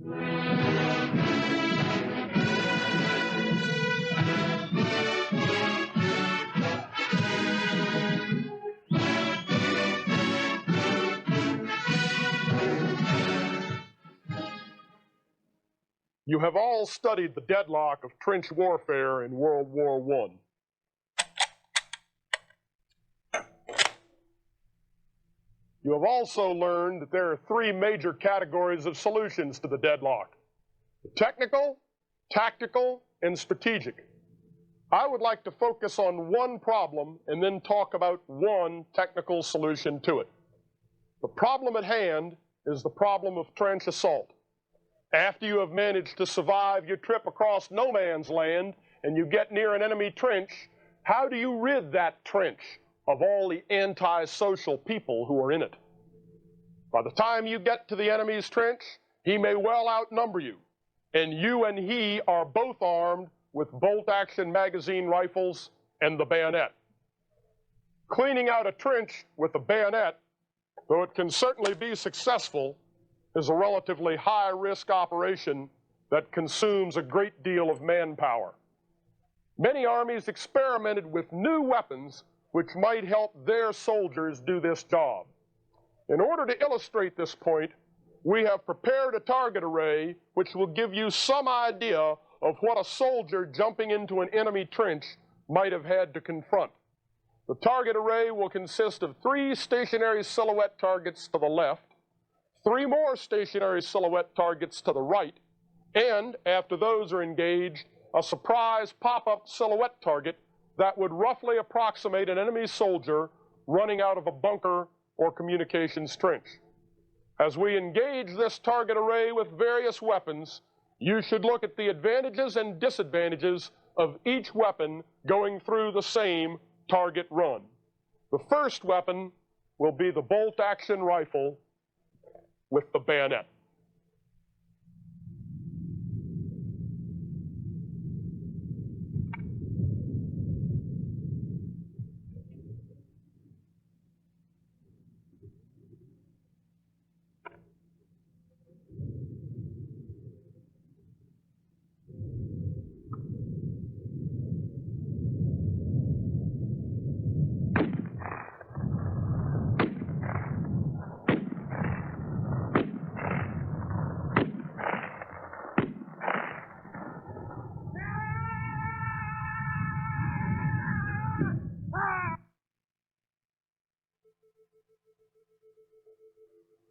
You have all studied the deadlock of trench warfare in World War I. You have also learned that there are three major categories of solutions to the deadlock: technical, tactical, and strategic. I would like to focus on one problem and then talk about one technical solution to it. The problem at hand is the problem of trench assault. After you have managed to survive your trip across no man's land and you get near an enemy trench, how do you rid that trench of all the antisocial people who are in it? By the time you get to the enemy's trench, he may well outnumber you, and you and he are both armed with bolt-action magazine rifles and the bayonet. Cleaning out a trench with a bayonet, though it can certainly be successful, is a relatively high-risk operation that consumes a great deal of manpower. Many armies experimented with new weapons which might help their soldiers do this job. In order to illustrate this point, we have prepared a target array which will give you some idea of what a soldier jumping into an enemy trench might have had to confront. The target array will consist of 3 stationary silhouette targets to the left, 3 more stationary silhouette targets to the right, and, after those are engaged, a surprise pop-up silhouette target that would roughly approximate an enemy soldier running out of a bunker or communications trench. As we engage this target array with various weapons, you should look at the advantages and disadvantages of each weapon going through the same target run. The first weapon will be the bolt-action rifle with the bayonet.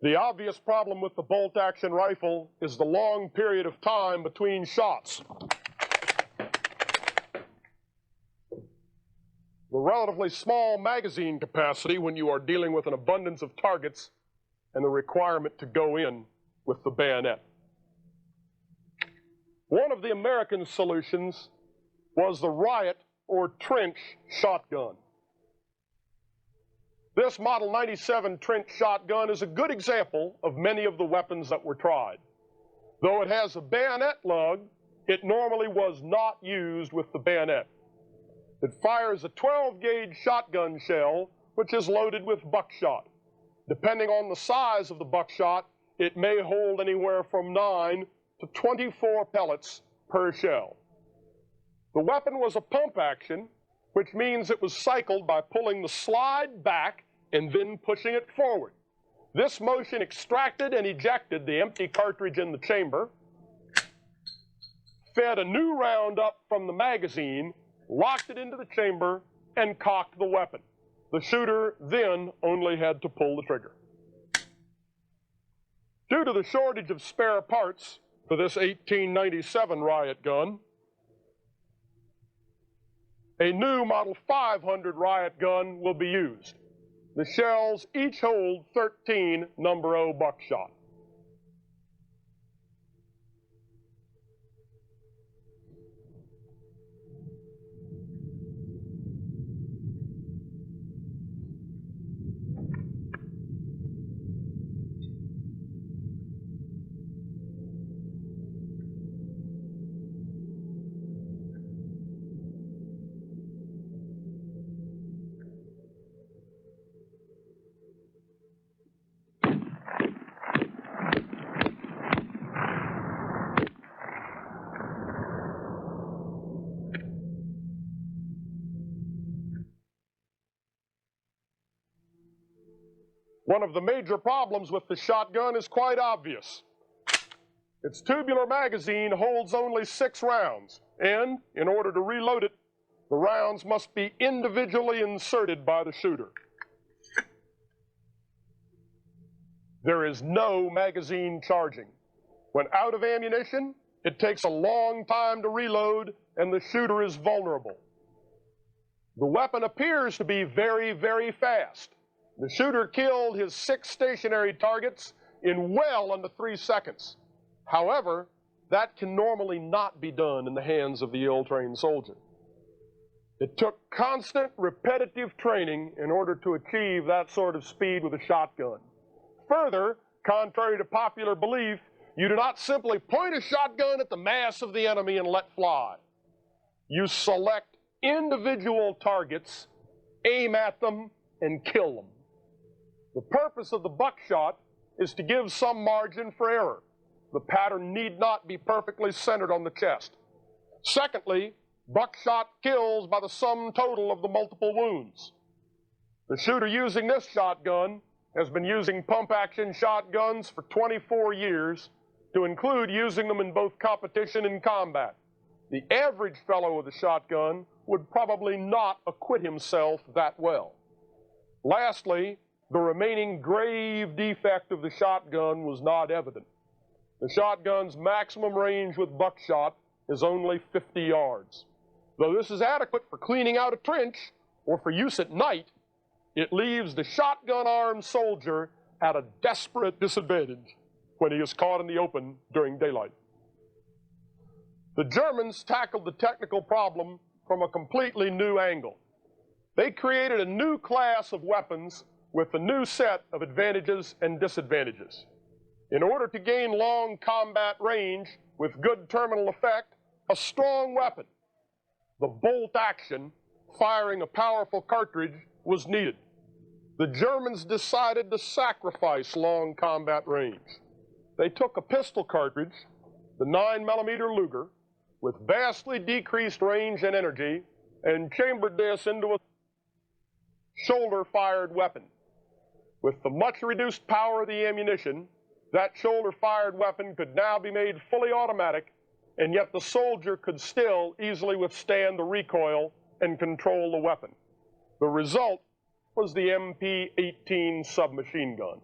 The obvious problem with the bolt-action rifle is the long period of time between shots. The relatively small magazine capacity when you are dealing with an abundance of targets, and the requirement to go in with the bayonet. One of the American solutions was the riot or trench shotgun. This Model 97 trench shotgun is a good example of many of the weapons that were tried. Though it has a bayonet lug, it normally was not used with the bayonet. It fires a 12-gauge shotgun shell, which is loaded with buckshot. Depending on the size of the buckshot, it may hold anywhere from 9 to 24 pellets per shell. The weapon was a pump action, which means it was cycled by pulling the slide back and then pushing it forward. This motion extracted and ejected the empty cartridge in the chamber, fed a new round up from the magazine, locked it into the chamber, and cocked the weapon. The shooter then only had to pull the trigger. Due to the shortage of spare parts for this 1897 riot gun, a new Model 500 riot gun will be used. The shells each hold 13 number 0 buckshot. One of the major problems with the shotgun is quite obvious. Its tubular magazine holds only 6 rounds, and in order to reload it, the rounds must be individually inserted by the shooter. There is no magazine charging. When out of ammunition, it takes a long time to reload, and the shooter is vulnerable. The weapon appears to be very, very fast. The shooter killed his 6 stationary targets in well under 3 seconds. However, that can normally not be done in the hands of the ill-trained soldier. It took constant, repetitive training in order to achieve that sort of speed with a shotgun. Further, contrary to popular belief, you do not simply point a shotgun at the mass of the enemy and let fly. You select individual targets, aim at them, and kill them. The purpose of the buckshot is to give some margin for error. The pattern need not be perfectly centered on the chest. Secondly, buckshot kills by the sum total of the multiple wounds. The shooter using this shotgun has been using pump-action shotguns for 24 years, to include using them in both competition and combat. The average fellow with a shotgun would probably not acquit himself that well. Lastly, the remaining grave defect of the shotgun was not evident. The shotgun's maximum range with buckshot is only 50 yards. Though this is adequate for cleaning out a trench or for use at night, it leaves the shotgun-armed soldier at a desperate disadvantage when he is caught in the open during daylight. The Germans tackled the technical problem from a completely new angle. They created a new class of weapons with a new set of advantages and disadvantages. In order to gain long combat range with good terminal effect, a strong weapon, the bolt action, firing a powerful cartridge, was needed. The Germans decided to sacrifice long combat range. They took a pistol cartridge, the 9mm Luger, with vastly decreased range and energy, and chambered this into a shoulder-fired weapon. With the much reduced power of the ammunition, that shoulder-fired weapon could now be made fully automatic, and yet the soldier could still easily withstand the recoil and control the weapon. The result was the MP-18 submachine gun.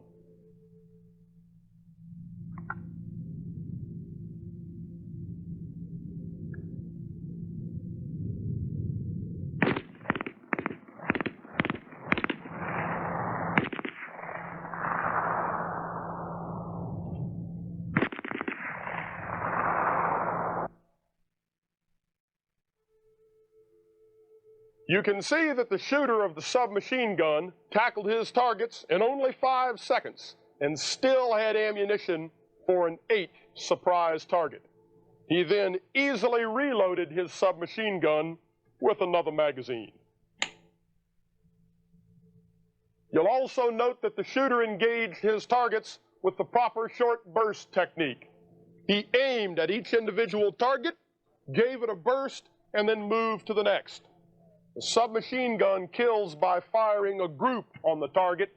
You can see that the shooter of the submachine gun tackled his targets in only 5 seconds and still had ammunition for an 8th surprise target. He then easily reloaded his submachine gun with another magazine. You'll also note that the shooter engaged his targets with the proper short burst technique. He aimed at each individual target, gave it a burst, and then moved to the next. The submachine gun kills by firing a group on the target,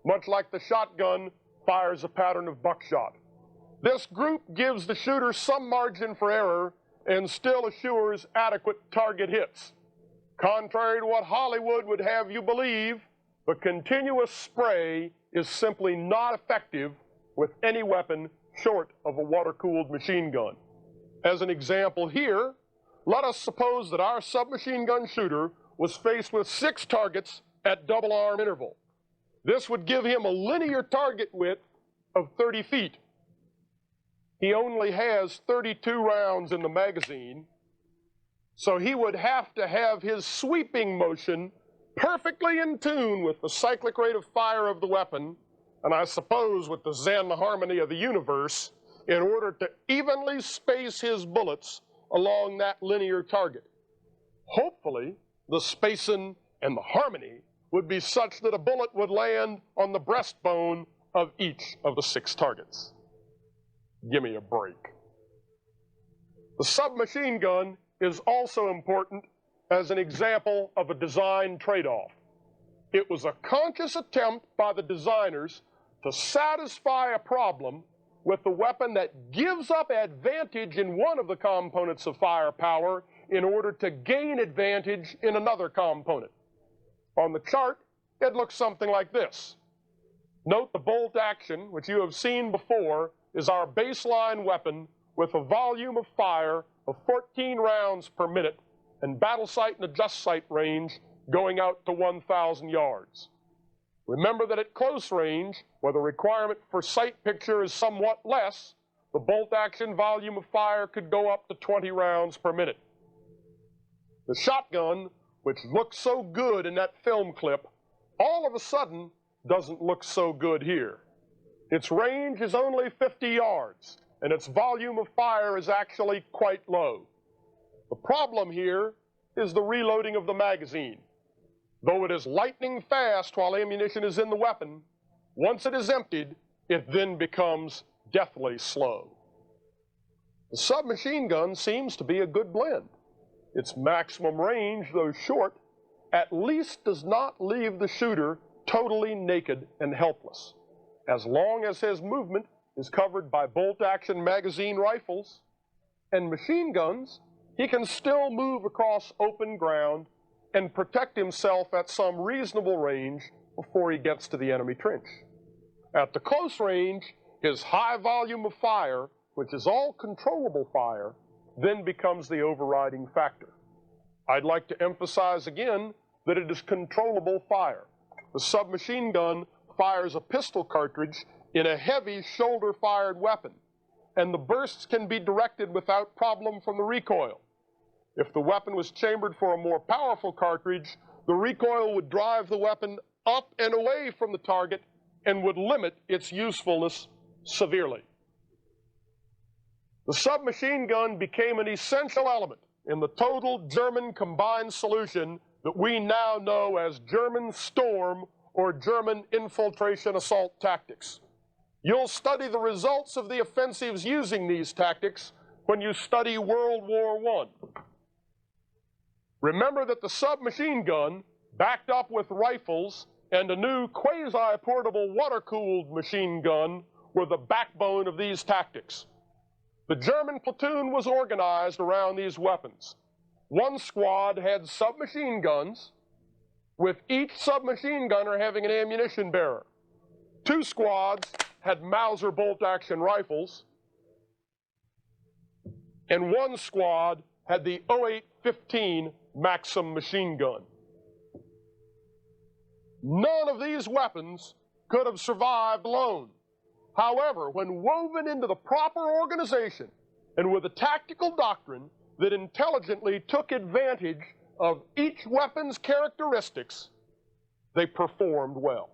much like the shotgun fires a pattern of buckshot. This group gives the shooter some margin for error and still assures adequate target hits. Contrary to what Hollywood would have you believe, the continuous spray is simply not effective with any weapon short of a water-cooled machine gun. As an example here, let us suppose that our submachine gun shooter was faced with 6 targets at double arm interval. This would give him a linear target width of 30 feet. He only has 32 rounds in the magazine, so he would have to have his sweeping motion perfectly in tune with the cyclic rate of fire of the weapon, and I suppose with the Zen harmony of the universe, in order to evenly space his bullets along that linear target. Hopefully, the spacing and the harmony would be such that a bullet would land on the breastbone of each of the 6 targets. Give me a break. The submachine gun is also important as an example of a design trade-off. It was a conscious attempt by the designers to satisfy a problem with the weapon that gives up advantage in one of the components of firepower in order to gain advantage in another component. On the chart, it looks something like this. Note the bolt action, which you have seen before, is our baseline weapon with a volume of fire of 14 rounds per minute and battle sight and adjust sight range going out to 1,000 yards. Remember that at close range, where the requirement for sight picture is somewhat less, the bolt action volume of fire could go up to 20 rounds per minute. The shotgun, which looked so good in that film clip, all of a sudden doesn't look so good here. Its range is only 50 yards, and its volume of fire is actually quite low. The problem here is the reloading of the magazine. Though it is lightning fast while ammunition is in the weapon, once it is emptied, it then becomes deathly slow. The submachine gun seems to be a good blend. Its maximum range, though short, at least does not leave the shooter totally naked and helpless. As long as his movement is covered by bolt-action magazine rifles and machine guns, he can still move across open ground and protect himself at some reasonable range before he gets to the enemy trench. At the close range, his high volume of fire, which is all controllable fire, then becomes the overriding factor. I'd like to emphasize again that it is controllable fire. The submachine gun fires a pistol cartridge in a heavy shoulder-fired weapon, and the bursts can be directed without problem from the recoil. If the weapon was chambered for a more powerful cartridge, the recoil would drive the weapon up and away from the target and would limit its usefulness severely. The submachine gun became an essential element in the total German combined solution that we now know as German storm or German infiltration assault tactics. You'll study the results of the offensives using these tactics when you study World War I. Remember that the submachine gun, backed up with rifles and a new quasi-portable water-cooled machine gun, were the backbone of these tactics. The German platoon was organized around these weapons. One squad had submachine guns, with each submachine gunner having an ammunition bearer. Two squads had Mauser bolt-action rifles, and one squad had the 08-15 Maxim machine gun. None of these weapons could have survived alone. However, when woven into the proper organization and with a tactical doctrine that intelligently took advantage of each weapon's characteristics, they performed well.